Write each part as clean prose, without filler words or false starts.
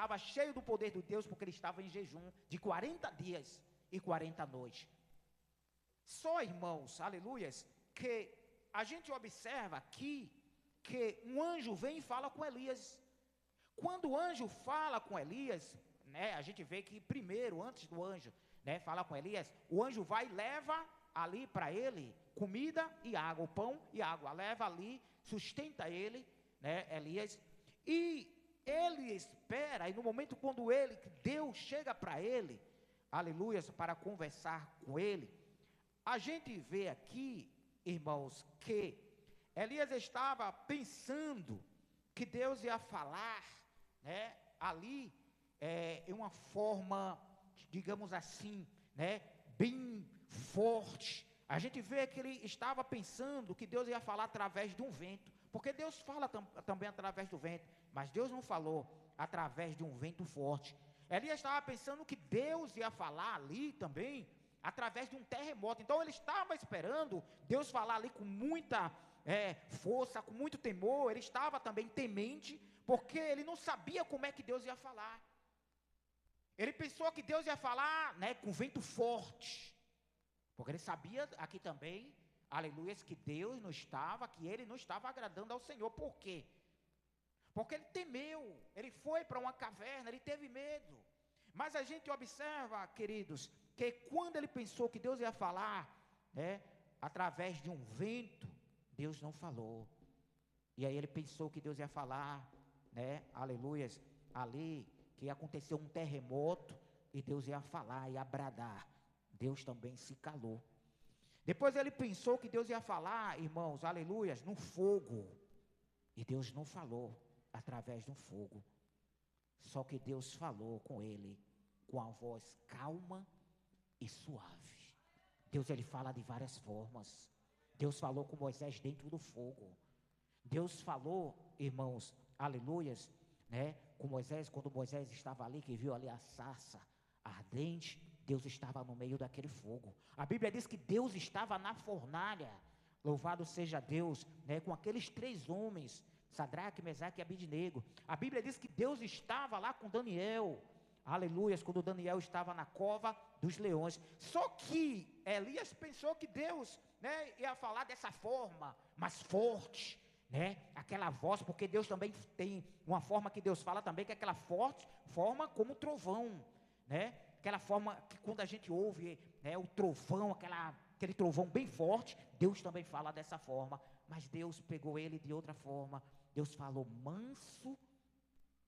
estava cheio do poder de Deus, porque ele estava em jejum de 40 dias e 40 noites. Só, irmãos, aleluias, que a gente observa aqui, que um anjo vem e fala com Elias. Quando o anjo fala com Elias, né, a gente vê que primeiro, antes do anjo, né, falar com Elias, o anjo vai e leva ali para ele comida e água, o pão e água, leva ali, sustenta ele, né, Elias, e ele espera, e no momento quando Deus chega para ele, aleluia, para conversar com ele, a gente vê aqui, irmãos, que Elias estava pensando que Deus ia falar, né, ali, em uma forma, digamos assim, né, bem forte. A gente vê que ele estava pensando que Deus ia falar através de um vento, porque Deus fala também através do vento, mas Deus não falou através de um vento forte. Elias estava pensando que Deus ia falar ali também através de um terremoto. Então ele estava esperando Deus falar ali com muita força, com muito temor. Ele estava também temente, porque ele não sabia como é que Deus ia falar. Ele pensou que Deus ia falar, né, com vento forte, porque ele sabia aqui também, aleluia, que Deus não estava, que ele não estava agradando ao Senhor. Por quê? Porque ele temeu, ele foi para uma caverna, ele teve medo. Mas a gente observa, queridos, que quando ele pensou que Deus ia falar, né, através de um vento, Deus não falou. E aí ele pensou que Deus ia falar, né, aleluias, ali, que ia acontecer um terremoto, e Deus ia falar, ia bradar. Deus também se calou. Depois ele pensou que Deus ia falar, irmãos, aleluias, no fogo. E Deus não falou através do fogo. Só que Deus falou com ele, com a voz calma e suave. Deus, ele fala de várias formas. Deus falou com Moisés dentro do fogo. Deus falou, irmãos, aleluias, né, com Moisés, quando Moisés estava ali, que viu ali a sarça ardente, Deus estava no meio daquele fogo. A Bíblia diz que Deus estava na fornalha, louvado seja Deus, né, com aqueles 3 homens, Sadraque, Mesaque e Abidnego. A Bíblia diz que Deus estava lá com Daniel, aleluias, quando Daniel estava na cova dos leões. Só que Elias pensou que Deus, né, ia falar dessa forma, mais forte, né, aquela voz, porque Deus também tem uma forma que Deus fala também, que é aquela forte forma como trovão, né, aquela forma que quando a gente ouve, né, o trovão, aquele trovão bem forte, Deus também fala dessa forma, mas Deus pegou ele de outra forma. Deus falou manso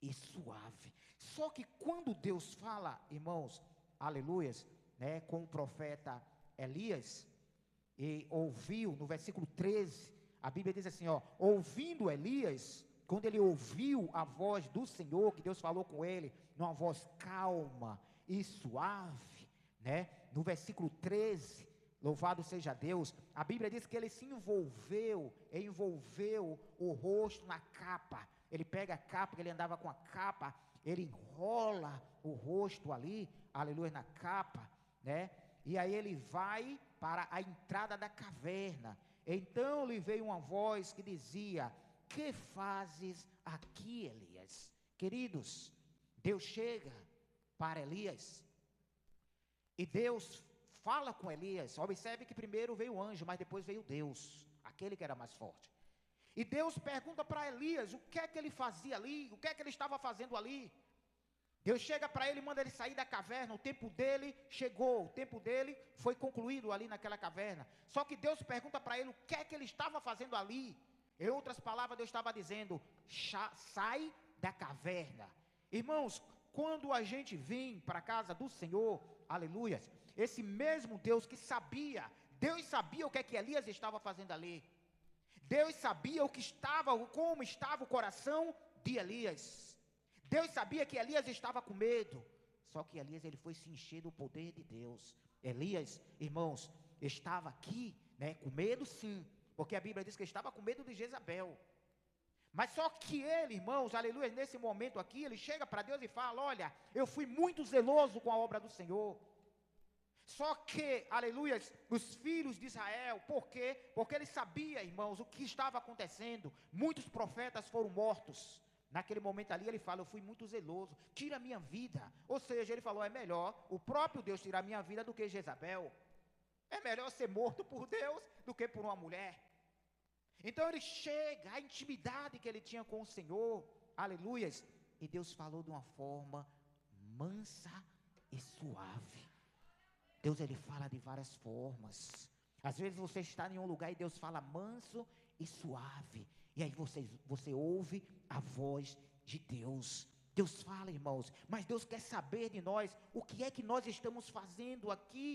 e suave. Só que quando Deus fala, irmãos, aleluias, né, com o profeta Elias, e ouviu, no versículo 13, a Bíblia diz assim, ó, ouvindo Elias, quando ele ouviu a voz do Senhor, que Deus falou com ele, numa voz calma e suave, né, no versículo 13, louvado seja Deus, a Bíblia diz que ele se envolveu o rosto na capa. Ele pega a capa, ele andava com a capa, ele enrola o rosto ali, aleluia, na capa, né? E aí ele vai para a entrada da caverna. Então lhe veio uma voz que dizia: que fazes aqui, Elias? Queridos, Deus chega para Elias, e Deus fala com Elias. Observe que primeiro veio o anjo, mas depois veio Deus, aquele que era mais forte. E Deus pergunta para Elias o que é que ele fazia ali, o que é que ele estava fazendo ali. Deus chega para ele e manda ele sair da caverna. O tempo dele chegou, o tempo dele foi concluído ali naquela caverna. Só que Deus pergunta para ele o que é que ele estava fazendo ali. Em outras palavras, Deus estava dizendo: sai da caverna. Irmãos, quando a gente vem para a casa do Senhor, aleluia, esse mesmo Deus que sabia, Deus sabia o que é que Elias estava fazendo ali. Deus sabia como estava o coração de Elias. Deus sabia que Elias estava com medo. Só que Elias, ele foi se encher do poder de Deus. Elias, irmãos, estava aqui, né, com medo sim, porque a Bíblia diz que estava com medo de Jezabel. Mas só que ele, irmãos, aleluia, nesse momento aqui, ele chega para Deus e fala: olha, eu fui muito zeloso com a obra do Senhor. Só que, aleluia, os filhos de Israel, por quê? Porque ele sabia, irmãos, o que estava acontecendo. Muitos profetas foram mortos, Naquele momento ali ele fala, eu fui muito zeloso, tira a minha vida. Ou seja, ele falou, é melhor o próprio Deus tirar a minha vida do que Jezabel. É melhor ser morto por Deus do que por uma mulher. Então ele chega, a intimidade que ele tinha com o Senhor, aleluias, e Deus falou de uma forma mansa e suave. Deus, ele fala de várias formas. Às vezes você está em um lugar e Deus fala manso e suave, e aí você ouve a voz de Deus. Deus fala, irmãos, mas Deus quer saber de nós, o que é que nós estamos fazendo aqui.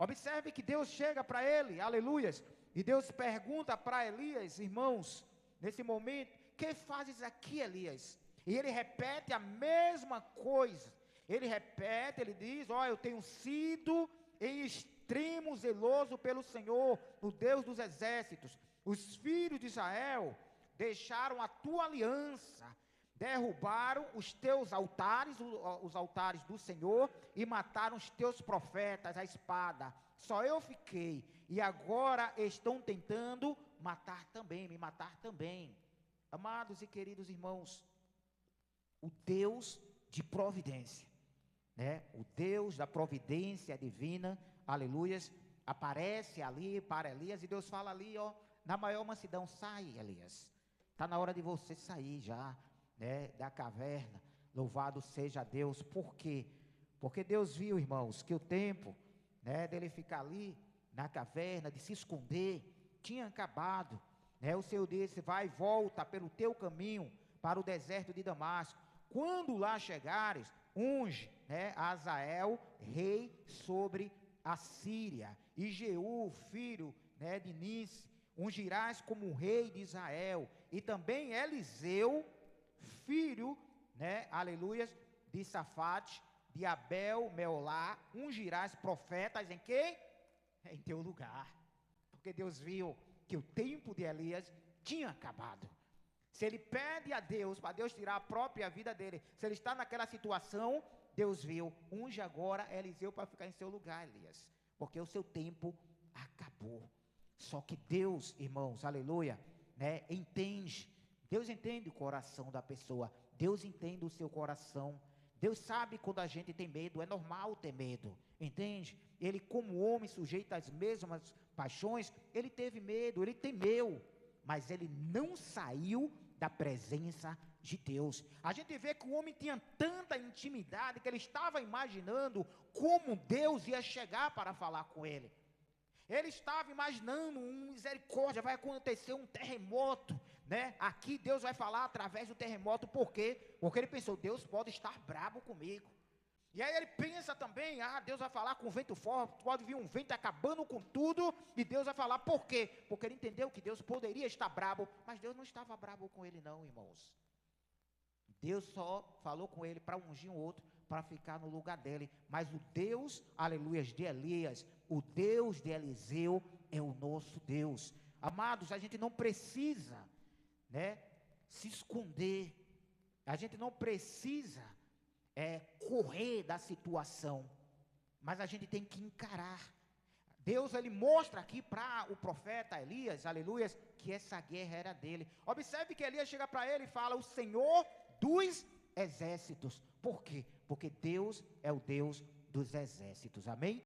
Observe que Deus chega para ele, aleluias, e Deus pergunta para Elias, irmãos, nesse momento, que fazes aqui, Elias? E ele repete a mesma coisa. Ele repete, ele diz, eu tenho sido em extremo zeloso pelo Senhor, o Deus dos exércitos. Os filhos de Israel deixaram a tua aliança, derrubaram os teus altares, os altares do Senhor, e mataram os teus profetas à espada. Só eu fiquei, e agora estão tentando me matar também. Amados e queridos irmãos, o Deus de providência, né? O Deus da providência divina, aleluias, aparece ali para Elias, e Deus fala ali, na maior mansidão, sai, Elias, está na hora de você sair já, né, da caverna. Louvado seja Deus. Por quê? Porque Deus viu, irmãos, que o tempo, né, dele ficar ali na caverna, de se esconder, tinha acabado, né? O Senhor disse, vai e volta pelo teu caminho para o deserto de Damasco. Quando lá chegares, unge, né, Azael, rei sobre a Síria, e Jeú, filho, né, de Nis, ungirás como rei de Israel, e também Eliseu, filho, né, aleluias, de Safate, de Abel, Meolá, ungirás profetas em quem? Em teu lugar. Porque Deus viu que o tempo de Elias tinha acabado. Se ele pede a Deus, para Deus tirar a própria vida dele, se ele está naquela situação, Deus viu, unge agora Eliseu para ficar em seu lugar, Elias, porque o seu tempo acabou. Só que Deus, irmãos, aleluia, né, entende, Deus entende o coração da pessoa, Deus entende o seu coração, Deus sabe quando a gente tem medo, é normal ter medo, entende? Ele, como homem sujeito às mesmas paixões, ele teve medo, ele temeu, mas ele não saiu da presença de Deus. A gente vê que o homem tinha tanta intimidade que ele estava imaginando como Deus ia chegar para falar com ele. Ele estava imaginando misericórdia, vai acontecer um terremoto, né? Aqui Deus vai falar através do terremoto. Por quê? Porque ele pensou, Deus pode estar bravo comigo. E aí ele pensa também, Deus vai falar com vento forte, pode vir um vento acabando com tudo, e Deus vai falar, por quê? Porque ele entendeu que Deus poderia estar bravo, mas Deus não estava bravo com ele não, irmãos. Deus só falou com ele para ungir um outro, para ficar no lugar dele, mas o Deus, aleluia, de Elias, o Deus de Eliseu, é o nosso Deus. Amados, a gente não precisa, né, se esconder, a gente não precisa correr da situação, mas a gente tem que encarar. Deus, ele mostra aqui para o profeta Elias, aleluias, que essa guerra era dele. Observe que Elias chega para ele e fala, o Senhor dos exércitos. Por quê? Porque Deus é o Deus dos exércitos, amém?